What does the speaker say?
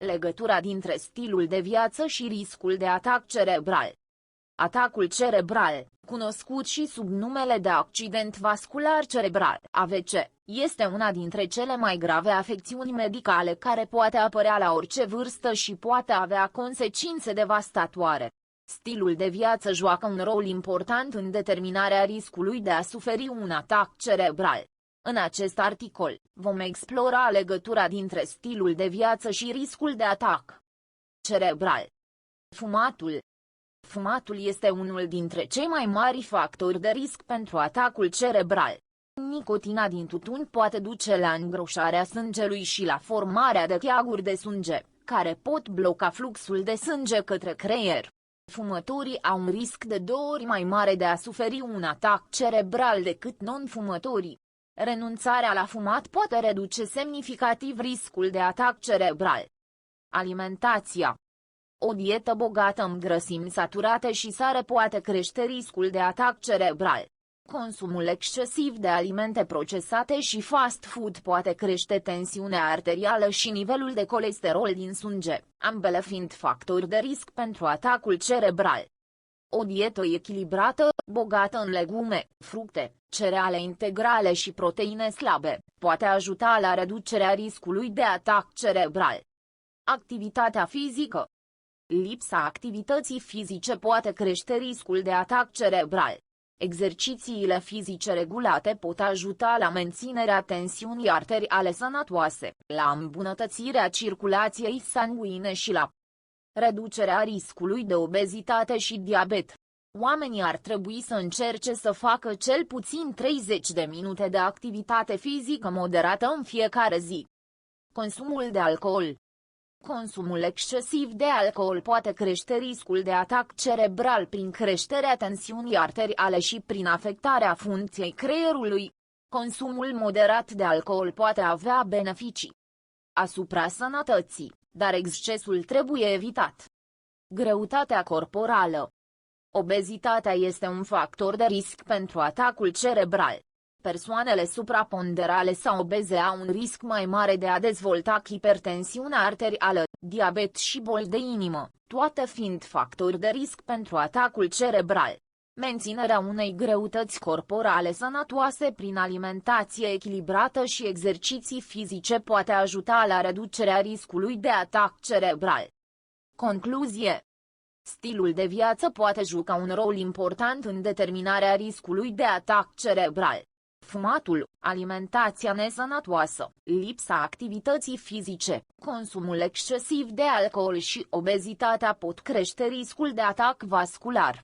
Legătura dintre stilul de viață și riscul de atac cerebral. Atacul cerebral, cunoscut și sub numele de accident vascular cerebral, AVC, este una dintre cele mai grave afecțiuni medicale care poate apărea la orice vârstă și poate avea consecințe devastatoare. Stilul de viață joacă un rol important în determinarea riscului de a suferi un atac cerebral. În acest articol, vom explora legătura dintre stilul de viață și riscul de atac cerebral. Fumatul. Fumatul este unul dintre cei mai mari factori de risc pentru atacul cerebral. Nicotina din tutun poate duce la îngroșarea sângelui și la formarea de cheaguri de sânge, care pot bloca fluxul de sânge către creier. Fumătorii au un risc de 2 ori mai mare de a suferi un atac cerebral decât non-fumătorii. Renunțarea la fumat poate reduce semnificativ riscul de atac cerebral. Alimentația. O dietă bogată în grăsimi saturate și sare poate crește riscul de atac cerebral. Consumul excesiv de alimente procesate și fast food poate crește tensiunea arterială și nivelul de colesterol din sânge, ambele fiind factori de risc pentru atacul cerebral. O dietă echilibrată, bogată în legume, fructe, cereale integrale și proteine slabe, poate ajuta la reducerea riscului de atac cerebral. Activitatea fizică. Lipsa activității fizice poate crește riscul de atac cerebral. Exercițiile fizice regulate pot ajuta la menținerea tensiunii arteriale sănătoase, la îmbunătățirea circulației sanguine și la reducerea riscului de obezitate și diabet. Oamenii ar trebui să încerce să facă cel puțin 30 de minute de activitate fizică moderată în fiecare zi. Consumul de alcool. Consumul excesiv de alcool poate crește riscul de atac cerebral prin creșterea tensiunii arteriale și prin afectarea funcției creierului. Consumul moderat de alcool poate avea beneficii asupra sănătății, dar excesul trebuie evitat. Greutatea corporală. Obezitatea este un factor de risc pentru atacul cerebral. Persoanele supraponderale sau obeze au un risc mai mare de a dezvolta hipertensiune arterială, diabet și boli de inimă, toate fiind factori de risc pentru atacul cerebral. Menținerea unei greutăți corporale sănătoase prin alimentație echilibrată și exerciții fizice poate ajuta la reducerea riscului de atac cerebral. Concluzie. Stilul de viață poate juca un rol important în determinarea riscului de atac cerebral. Fumatul, alimentația nesănătoasă, lipsa activității fizice, consumul excesiv de alcool și obezitatea pot crește riscul de atac vascular.